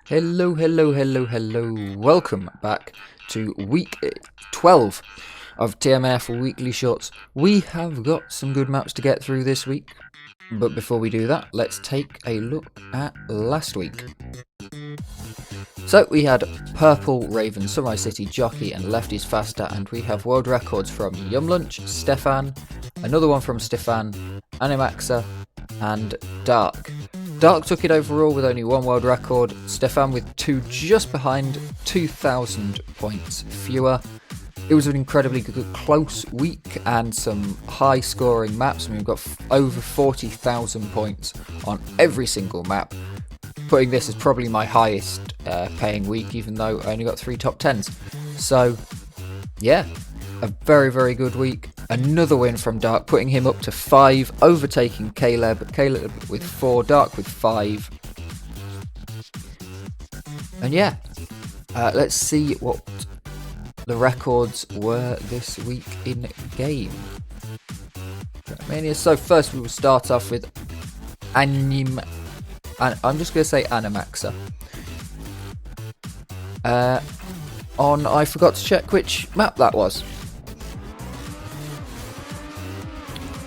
Hello, hello, hello, hello. Welcome back to week 12 of TMNF Weekly Shorts. We have got some good maps to get through this week, but before we do that, let's take a look at last week. So we had Purple, Raven, Sunrise City, Jockey and Lefty's Faster, and we have world records from Yum Lunch, Stefan, another one from Stefan, Animaxa and Dark. Dark took it overall with only one world record, Stefan with two just behind, 2,000 points fewer. It was an incredibly good, close week and some high scoring maps. We've got over 40,000 points on every single map, putting this as probably my highest paying week, even though I only got 3 top 10s. So yeah, a very, very good week. Another win from Dark, putting him up to 5, overtaking Caleb with 4, Dark with 5. And yeah, let's see what the records were this week in game. So first we will start off with I'm just going to say Animaxa. I forgot to check which map that was.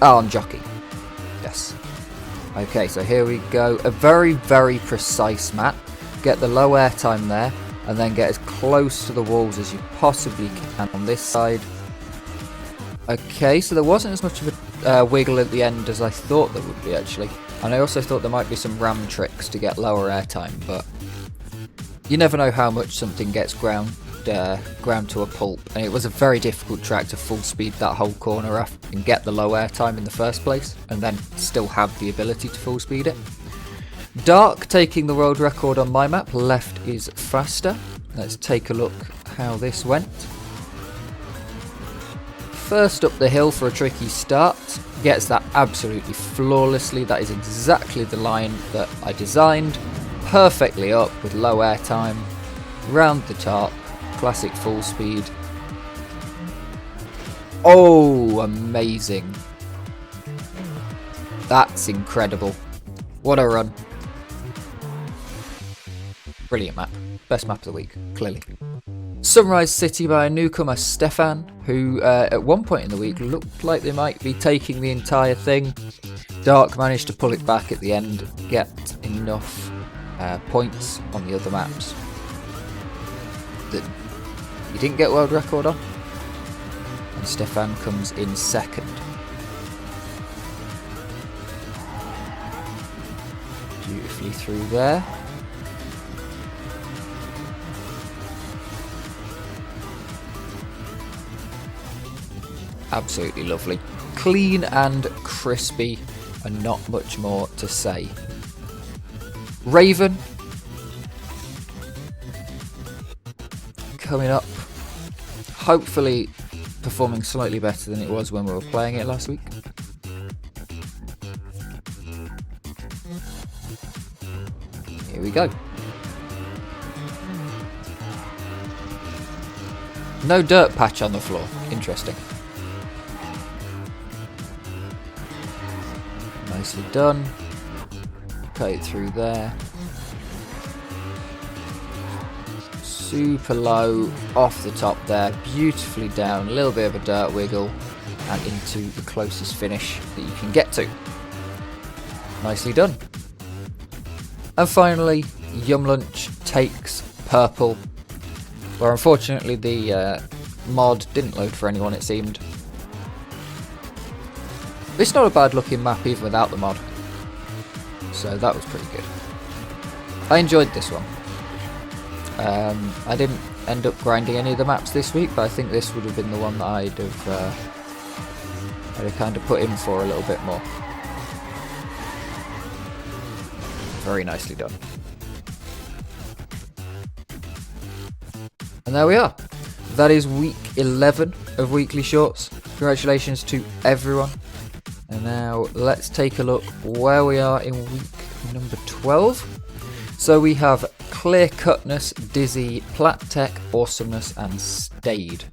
On Jockey. Yes. Okay, so here we go. A very, very precise map. Get the low airtime there, and then get as close to the walls as you possibly can on this side. Okay, so there wasn't as much of a wiggle at the end as I thought there would be, actually. And I also thought there might be some ram tricks to get lower airtime, but you never know how much something gets ground to a pulp, and it was a very difficult track to full speed that whole corner off and get the low airtime in the first place, and then still have the ability to full speed it. Dark taking the world record on my map, Left is Faster. Let's take a look how this went. First up the hill for a tricky start, gets that absolutely flawlessly. That is exactly the line that I designed, perfectly up with low airtime, round the top. Classic full speed. Oh, amazing. That's incredible. What a run. Brilliant map. Best map of the week, clearly. Sunrise City by a newcomer, Stefan, who at one point in the week looked like they might be taking the entire thing. Dark managed to pull it back at the end, get enough points on the other maps that he didn't get world record on, and Stefan comes in second. Beautifully through there. Absolutely lovely. Clean and crispy, and not much more to say. Raven coming up, hopefully performing slightly better than it was when we were playing it last week. Here we go. No dirt patch on the floor. Interesting. Nicely done. Cut it through there. Super low off the top there, beautifully down, a little bit of a dirt wiggle, and into the closest finish that you can get to. Nicely done. And finally, Yum Lunch takes Purple, where unfortunately the mod didn't load for anyone, it seemed. It's not a bad looking map even without the mod, so that was pretty good. I enjoyed this one. I didn't end up grinding any of the maps this week, but I think this would have been the one that I'd have kind of put in for a little bit more. Very nicely done. And there we are. That is week 11 of Weekly Shorts. Congratulations to everyone. And now let's take a look where we are in week number 12. So we have Clear Cutness, Dizzy, Plat Tech, Awesomeness and Stayed.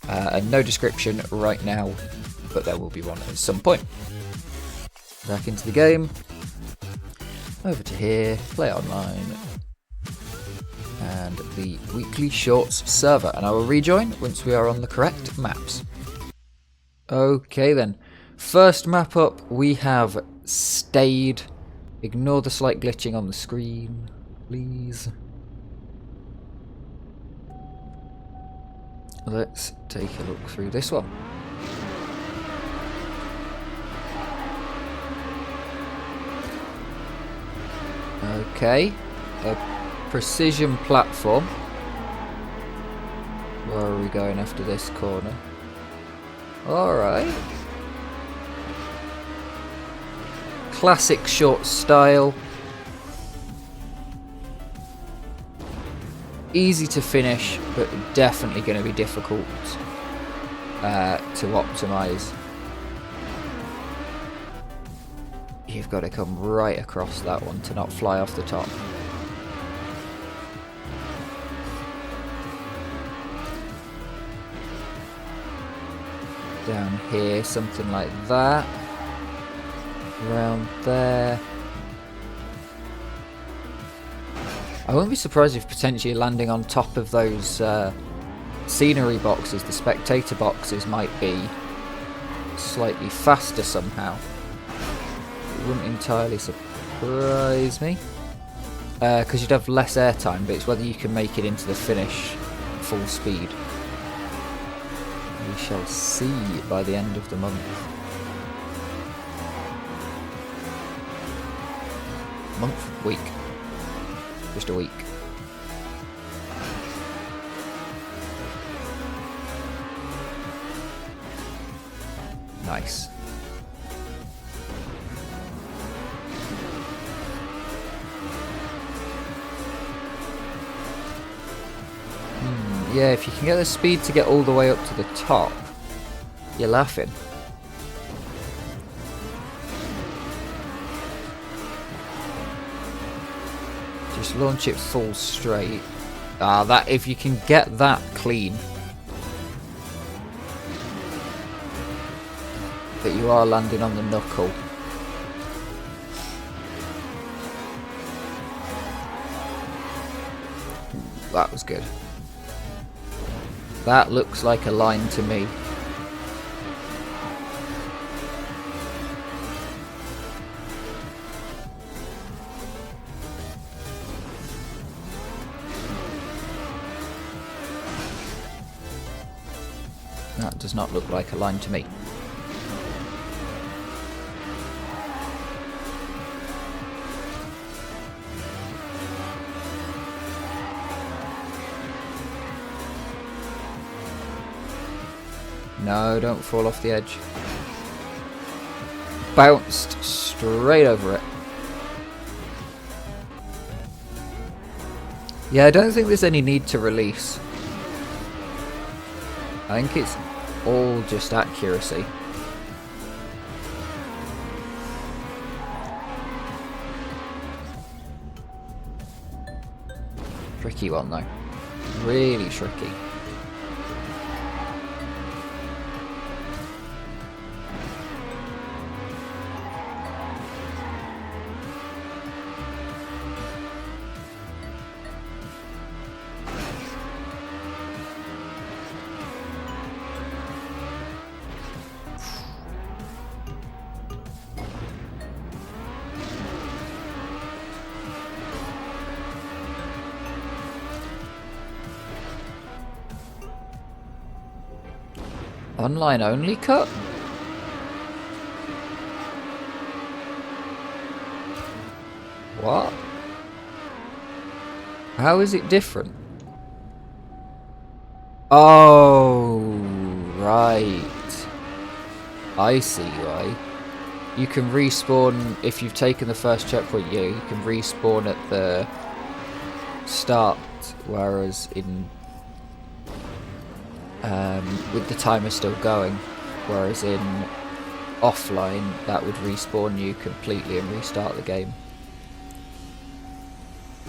And no description right now, but there will be one at some point. Back into the game. Over to here, play online. and the Weekly Shorts server, and I will rejoin once we are on the correct maps. Okay then, first map up we have Stayed. Ignore the slight glitching on the screen, please. Let's take a look through this one. Okay, a precision platform. Where are we going after this corner? Alright. Classic short style. Easy to finish, but definitely going to be difficult to optimise. You've got to come right across that one to not fly off the top. Down here, something like that. Around there. I wouldn't be surprised if potentially landing on top of those scenery boxes, the spectator boxes, might be slightly faster somehow. It wouldn't entirely surprise me. Because you'd have less airtime, but it's whether you can make it into the finish full speed. We shall see by the end of the month. Week. Just a week. Nice. Yeah, if you can get the speed to get all the way up to the top, you're laughing. Just launch it full straight. That if you can get that clean, that you are landing on the knuckle. That was good. That looks like a line to me. That does not look like a line to me. No, don't fall off the edge. Bounced straight over it. Yeah, I don't think there's any need to release. I think it's all just accuracy. Tricky one though. Really tricky. Online only cut? What? How is it different? Oh, right. I see why. You can respawn if you've taken the first checkpoint. Yeah, you can respawn at the start, whereas in with the timer still going, whereas in offline that would respawn you completely and restart the game.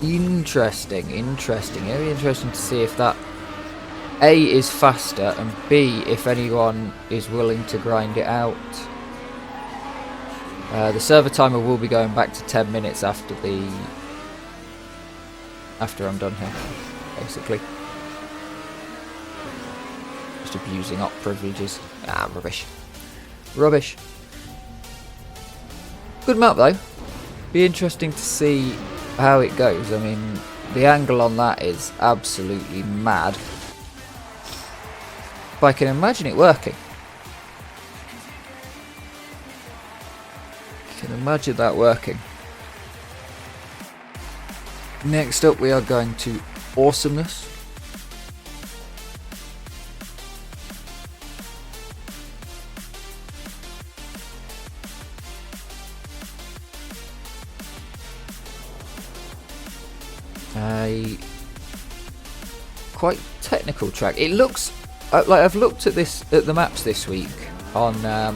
Interesting. Very interesting to see if that A is faster and B if anyone is willing to grind it out. The server timer will be going back to 10 minutes after I'm done here. basically. Just abusing op privileges. Ah, rubbish. Rubbish. Good map though. Be interesting to see how it goes. I mean, the angle on that is absolutely mad. But I can imagine it working. I can imagine that working. Next up we are going to Awesomeness. A quite technical track. It looks like I've looked at the maps this week on that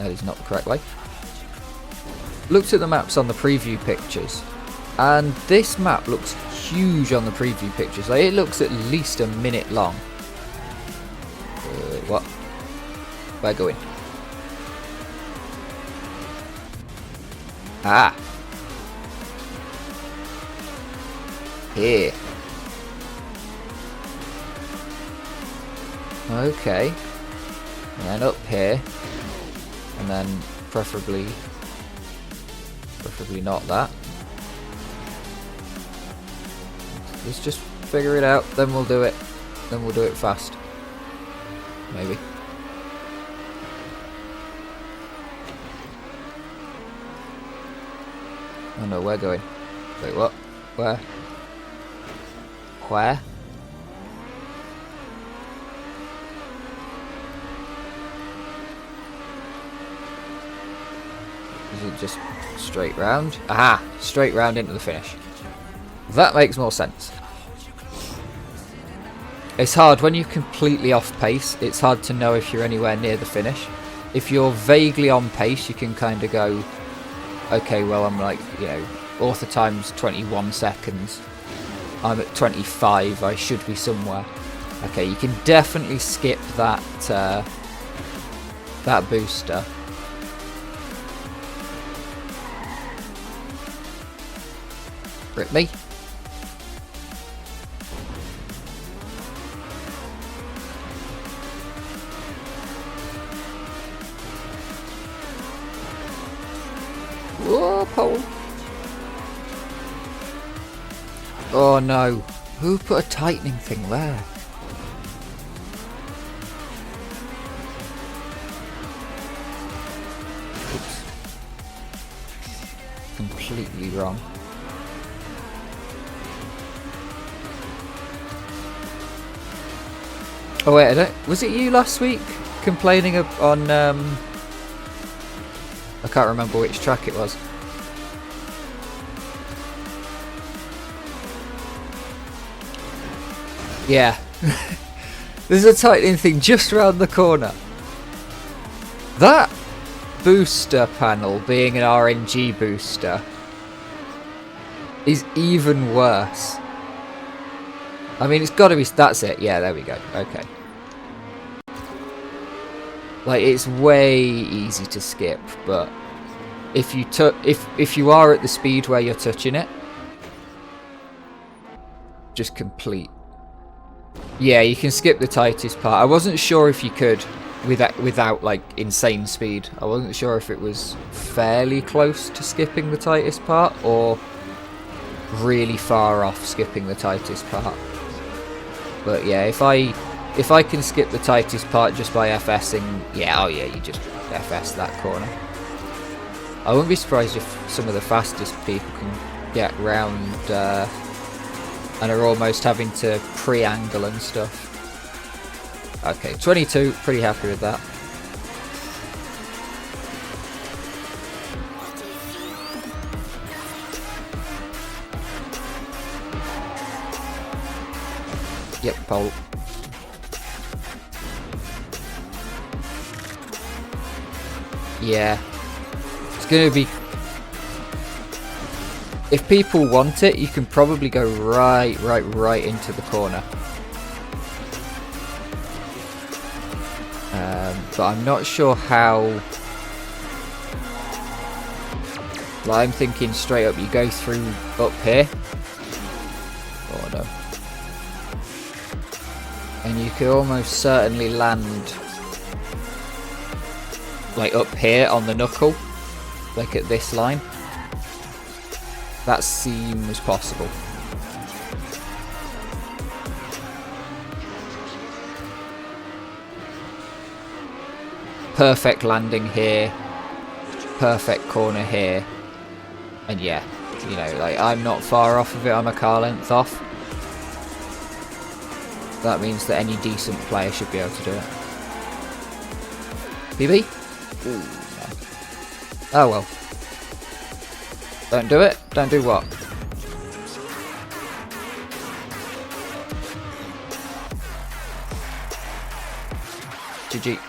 is not the correct way. Looked at the maps on the preview pictures, and this map looks huge on the preview pictures. Like, it looks at least a minute long. What? Where going? Ah. Here. Okay. And then up here. And then preferably not that. Let's just figure it out, then we'll do it. Then we'll do it fast. Maybe. Oh no, we're going. Wait, what? Where? Where? Is it just straight round? Aha! Straight round into the finish. That makes more sense. It's hard when you're completely off pace. It's hard to know if you're anywhere near the finish. If you're vaguely on pace, you can kind of go, okay, well, I'm like, you know, author time's 21 seconds. I'm at 25. I should be somewhere. Okay, you can definitely skip that that booster. Rip me. Whoa, pole. Oh no. Who put a tightening thing there? Oops. Completely wrong. Oh wait, was it you last week complaining on I can't remember which track it was. Yeah. There's a tightening thing just around the corner. That booster panel being an RNG booster is even worse. I mean, it's got to be. That's it. Yeah, there we go. Okay. Like, it's way easy to skip, but if you are at the speed where you're touching it, just complete. Yeah, you can skip the tightest part. I wasn't sure if you could without like insane speed. I wasn't sure if it was fairly close to skipping the tightest part or really far off skipping the tightest part. But yeah, if I can skip the tightest part just by FSing, yeah, oh yeah, you just FS that corner. I wouldn't be surprised if some of the fastest people can get round and are almost having to pre-angle and stuff. Okay, 22, pretty happy with that. Yep, pole. Yeah. It's going to be... If people want it, you can probably go right into the corner. But I'm not sure how... Like, I'm thinking straight up, you go through up here. Oh no. And you could almost certainly land like up here on the knuckle, like at this line. That seems possible. Perfect landing here, perfect corner here, and yeah, you know, like I'm not far off of it, I'm a car length off. That means that any decent player should be able to do it. PB? Ooh, no. Oh well. Don't do it? Don't do what? GG.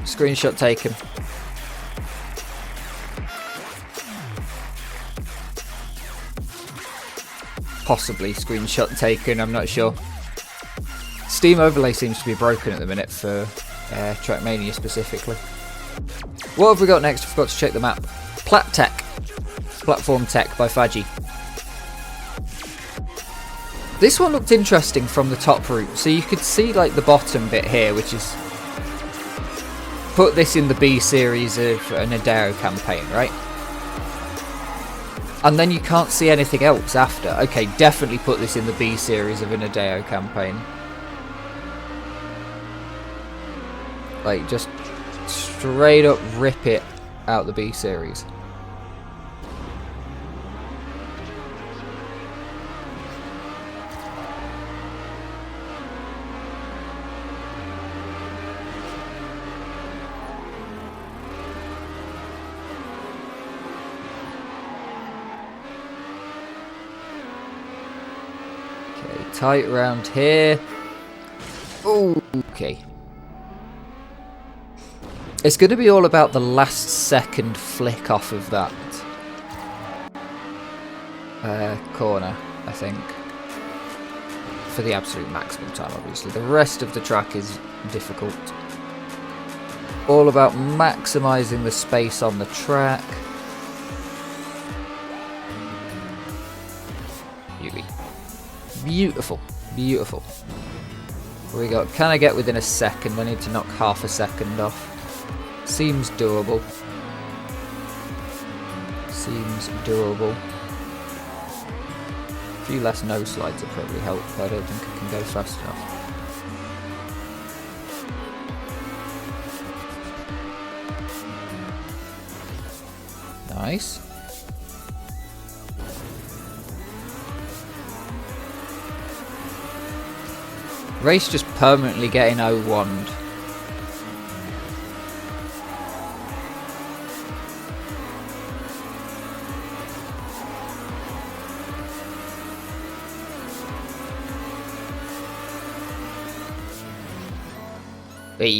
Screenshot taken. Possibly screenshot taken, I'm not sure. Steam overlay seems to be broken at the minute for Trackmania specifically. What have we got next? I forgot to check the map. Plat Tech. Platform Tech by Faji. This one looked interesting from the top route. So you could see like the bottom bit here, which is... Put this in the B series of an Adeo campaign, right? And then you can't see anything else after. Okay, definitely put this in the B series of an Adeo campaign. Like, just straight up rip it out the B series. Okay, tight around here. Ooh, okay. It's going to be all about the last second flick off of that corner, I think. For the absolute maximum time, obviously. The rest of the track is difficult. All about maximising the space on the track. Beauty. Beautiful. Beautiful. What we got? Can I get within a second? I need to knock half a second off. Seems doable. Seems doable. A few less no slides would probably help, but I don't think I can go fast enough. Nice. Race just permanently getting 0-1'd.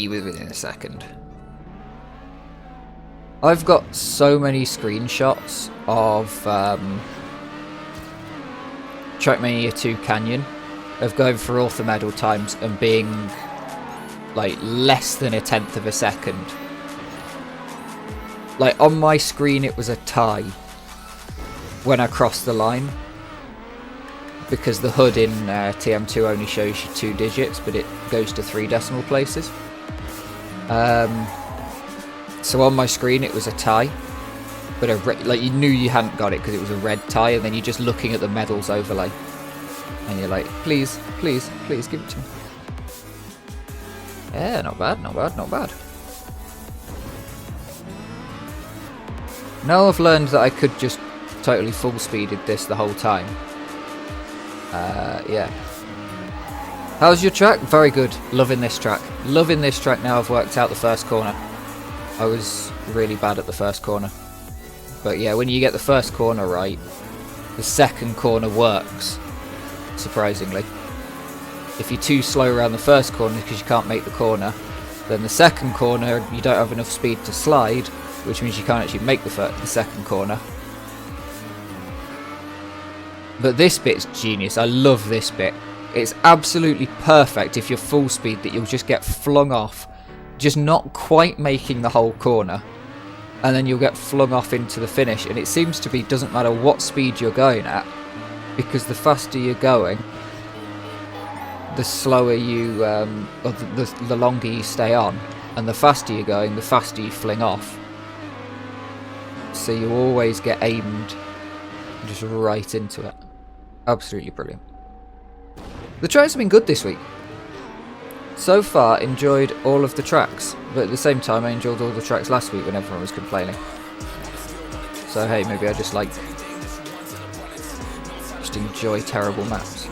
Within a second. I've got so many screenshots of Trackmania 2 Canyon of going for author medal times and being like less than 1/10 of a second. Like on my screen it was a tie when I crossed the line, because the HUD in TM2 only shows you 2 digits, but it goes to 3 decimal places. So on my screen it was a tie, but like you knew you hadn't got it because it was a red tie, and then you're just looking at the medals overlay, and you're like, please, please, please give it to me. Yeah, not bad, not bad, not bad. Now I've learned that I could just totally full speeded this the whole time. Yeah. How's your track? Very good. Loving this track. Loving this track now I've worked out the first corner. I was really bad at the first corner. But yeah, when you get the first corner right, the second corner works, surprisingly. If you're too slow around the first corner because you can't make the corner, then the second corner you don't have enough speed to slide, which means you can't actually make the second corner. But this bit's genius. I love this bit. It's absolutely perfect if you're full speed, that you'll just get flung off, just not quite making the whole corner, and then you'll get flung off into the finish. And it seems to be doesn't matter what speed you're going at, because the faster you're going, the slower you, or the longer you stay on, and the faster you're going, the faster you fling off. So you always get aimed just right into it. Absolutely brilliant. The tracks have been good this week. So far, enjoyed all of the tracks, but at the same time, I enjoyed all the tracks last week when everyone was complaining. So hey, maybe I just enjoy terrible maps.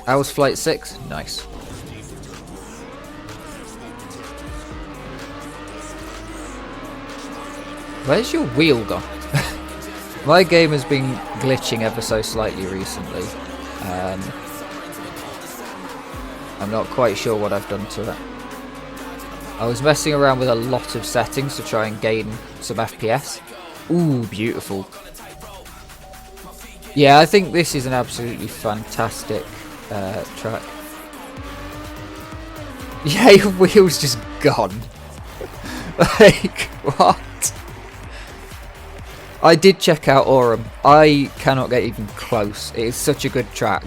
How was Flight 6? Nice. Where's your wheel gone? My game has been glitching ever so slightly recently. I'm not quite sure what I've done to it. I was messing around with a lot of settings to try and gain some FPS. Ooh, beautiful. Yeah, I think this is an absolutely fantastic track. Yeah, your wheel's just gone. Like, what? I did check out Aurum. I cannot get even close. It is such a good track.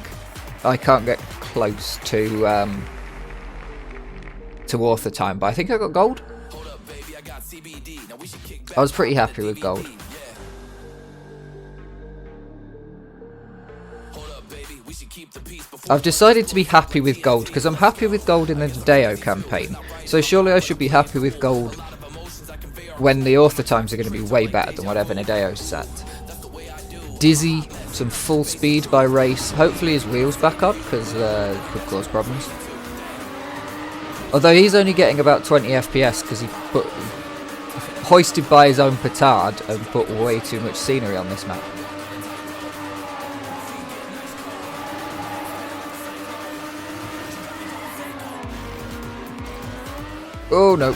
I can't get close to Author Time, but I think I got gold. I was pretty happy with gold. I've decided to be happy with gold because I'm happy with gold in the Deo campaign. So surely I should be happy with gold when the author times are going to be way better than whatever Nadeo's set. Dizzy, some full speed by Race. Hopefully his wheel's back up, because could cause problems. Although he's only getting about 20 FPS because he hoisted by his own petard and put way too much scenery on this map. Oh no.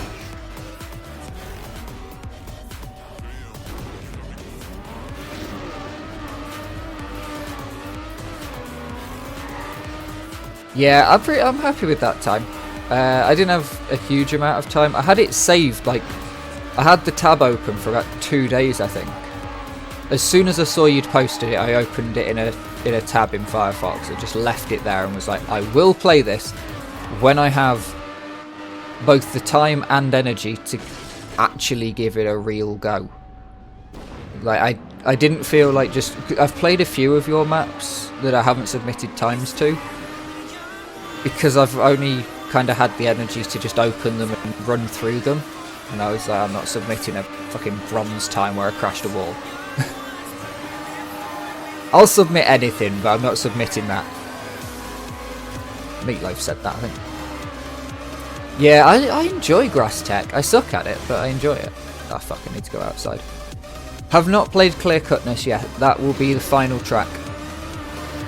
Yeah, I'm happy with that time. I didn't have a huge amount of time. I had it saved, like, I had the tab open for about 2 days, I think. As soon as I saw you'd posted it, I opened it in a tab in Firefox. I just left it there and was like, I will play this when I have both the time and energy to actually give it a real go. Like, I didn't feel like just... I've played a few of your maps that I haven't submitted times to, because I've only kind of had the energy to just open them and run through them. And I was like, I'm not submitting a fucking bronze time where I crashed a wall. I'll submit anything, but I'm not submitting that. Meatloaf said that, I think. Yeah, I enjoy Grass Tech. I suck at it, but I enjoy it. Ah, fuck, I need to go outside. Have not played Clear Cutness yet. That will be the final track.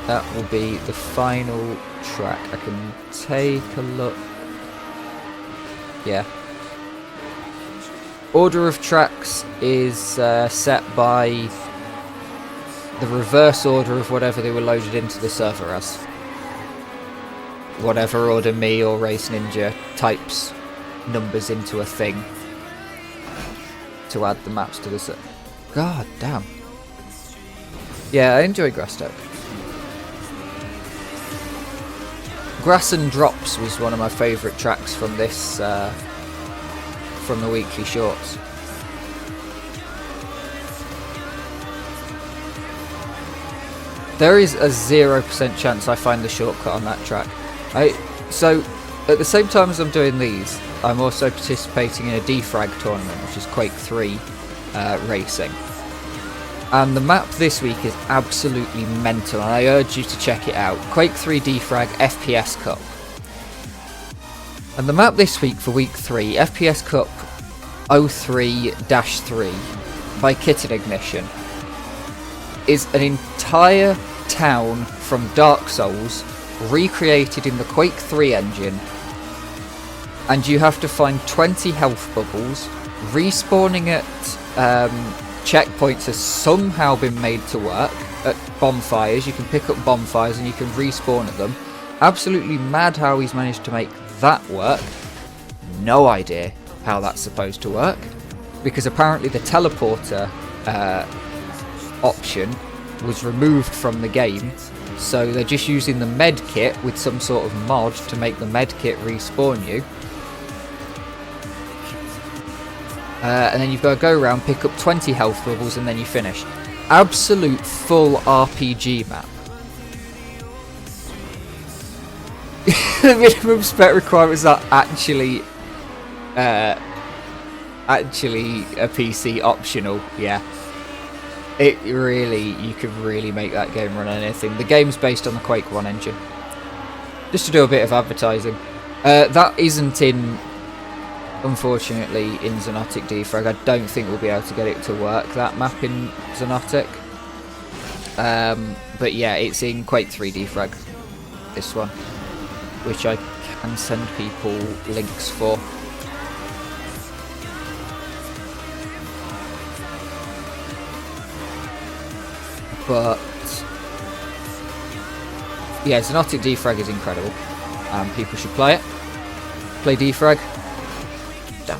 That will be the final track. I can take a look. Yeah. Order of tracks is set by the reverse order of whatever they were loaded into the server as. Whatever order me or Race Ninja types numbers into a thing to add the maps to the server. God damn. Yeah, I enjoy Grass Tech. Grass and Drops was one of my favourite tracks from this, from the weekly shorts. There is a 0% chance I find the shortcut on that track. So, at the same time as I'm doing these, I'm also participating in a defrag tournament, which is Quake 3 racing. And the map this week is absolutely mental, and I urge you to check it out. Quake 3 Defrag FPS Cup. And the map this week for week 3, FPS Cup 03-3 by Kit and Ignition, is an entire town from Dark Souls recreated in the Quake 3 engine. And you have to find 20 health bubbles. Respawning at checkpoints has somehow been made to work. At bonfires, you can pick up bonfires and you can respawn at them. Absolutely mad how he's managed to make that work. No idea how that's supposed to work, because apparently the teleporter option was removed from the game, so they're just using the med kit with some sort of mod to make the med kit respawn you. And then you've got to go around, pick up 20 health bubbles, and then you finish. Absolute full RPG map. The minimum spec requirements are actually a PC optional. Yeah, it really, you could really make that game run on anything. The game's based on the Quake 1 engine. Just to do a bit of advertising. That isn't in, unfortunately, in Xonotic Defrag. I don't think we'll be able to get it to work, that map in Xonotic. But yeah, it's in Quake 3 Defrag, this one, which I can send people links for. But yeah, Xonotic Defrag is incredible. People should play it. Play Defrag. Damn.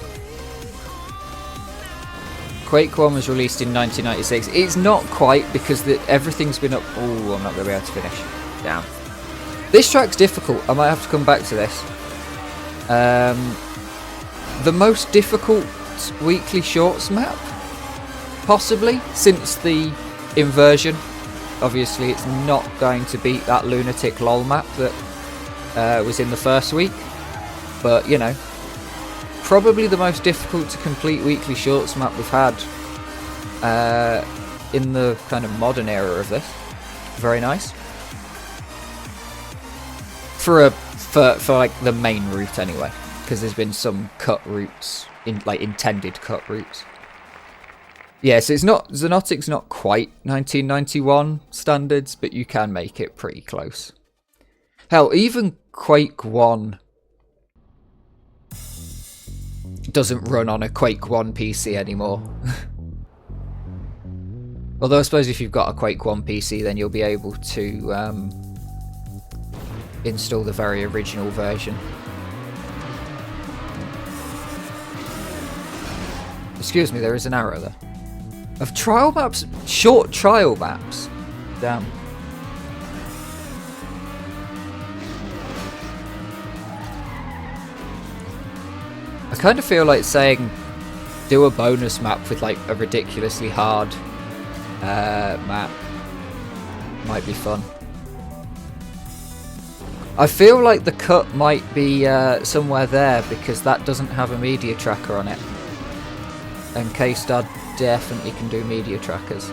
Quake 1 was released in 1996. It's not quite, because everything's been up. Oh, I'm not going to be able to finish. Damn. This track's difficult. I might have to come back to this. The most difficult weekly shorts map, possibly, since the inversion. Obviously, it's not going to beat that lunatic lol map that was in the first week. But, you know, probably the most difficult to complete weekly shorts map we've had in the kind of modern era of this. Very nice. For like the main route anyway, because there's been some cut routes, intended cut routes. Yeah, so it's not, Xonotic's not quite 1991 standards, but you can make it pretty close. Hell, even Quake 1 doesn't run on a Quake 1 PC anymore. Although I suppose if you've got a Quake 1 PC, then you'll be able to install the very original version. Excuse me, there is an arrow there. Of trial maps? Short trial maps? Damn. I kind of feel like saying do a bonus map with like a ridiculously hard map might be fun. I feel like the cut might be somewhere there, because that doesn't have a media tracker on it. And K-Star definitely can do media trackers.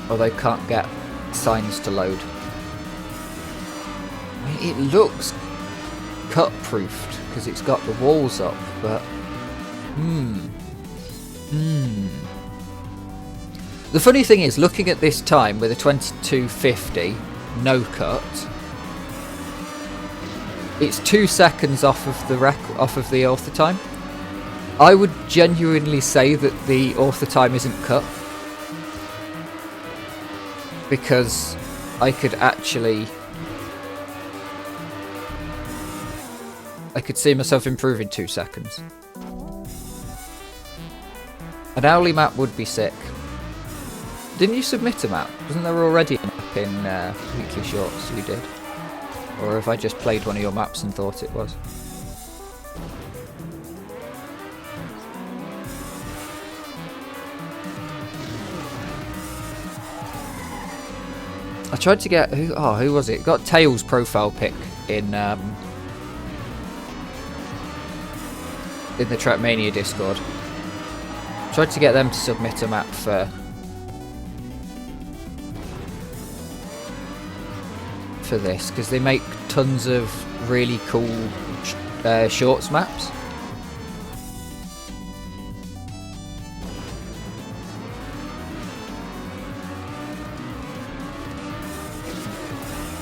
Although can't get signs to load. I mean, it looks cut-proofed because it's got the walls up, but The funny thing is, looking at this time with a 2250 no cut, it's 2 seconds off of the author time. I would genuinely say that the author time isn't cut, because I could see myself improving 2 seconds. An Owly map would be sick. Didn't you submit a map? Wasn't there already a map in Weekly Shorts you did? Or have I just played one of your maps and thought it was? I tried to get who was it? Got Tails' profile pic in the Trackmania Discord. Tried to get them to submit a map for this, because they make tons of really cool shorts maps.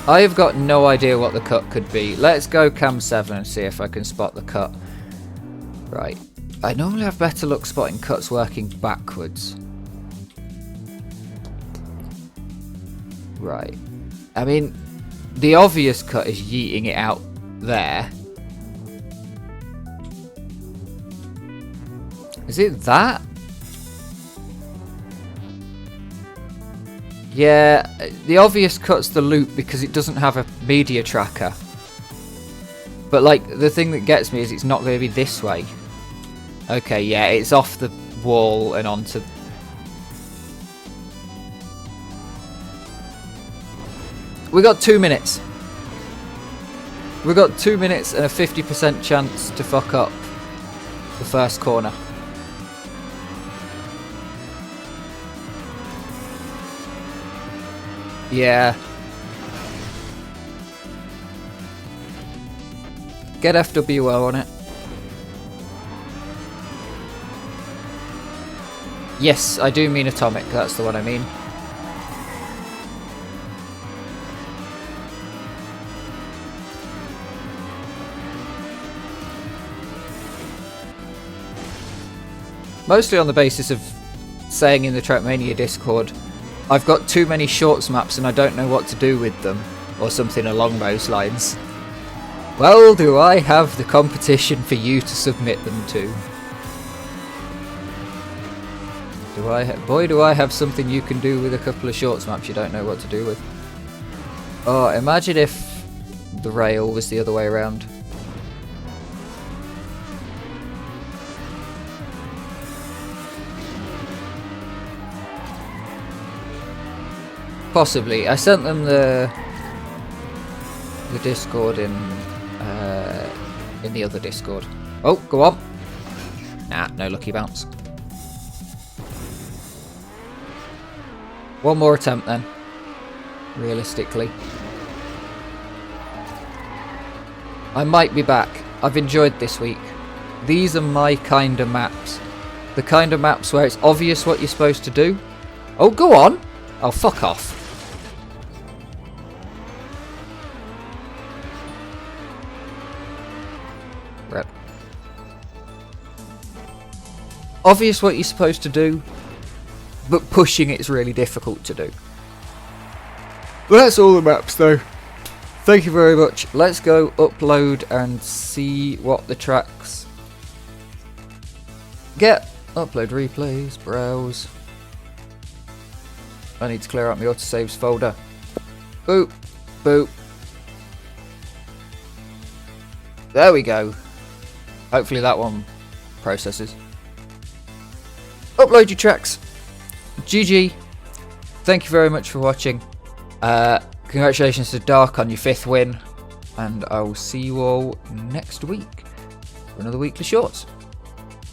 I have got no idea what the cut could be. Let's go cam 7 and see if I can spot the cut. Right. I normally have better luck spotting cuts working backwards. Right. I mean, the obvious cut is yeeting it out there. Is it that? Yeah, the obvious cut's the loop because it doesn't have a media tracker. But like, the thing that gets me is it's not going to be this way. Okay, yeah, it's off the wall and onto... We got 2 minutes. We got 2 minutes and a 50% chance to fuck up the first corner. Yeah. Get FWO on it. Yes, I do mean atomic, that's the one I mean. Mostly on the basis of saying in the Trackmania Discord, I've got too many shorts maps and I don't know what to do with them, or something along those lines. Well, do I have the competition for you to submit them to. Boy, do I have something you can do with a couple of shorts maps you don't know what to do with. Oh, imagine if the rail was the other way around. Possibly. I sent them the Discord in the other Discord. Oh, go on. Nah, no lucky bounce. One more attempt then. Realistically. I might be back. I've enjoyed this week. These are my kind of maps. The kind of maps where it's obvious what you're supposed to do. Oh, go on. Oh, fuck off. Rep. Obvious what you're supposed to do, but pushing it's really difficult to do. But that's all the maps though. Thank you very much. Let's go upload and see what the tracks get. Upload replays, browse. I need to clear out my autosaves folder. Boop, boop. There we go. Hopefully that one processes. Upload your tracks. GG. Thank you very much for watching. Congratulations to Dark on your 5th win. And I will see you all next week for another Weekly Shorts.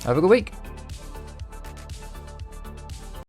Have a good week.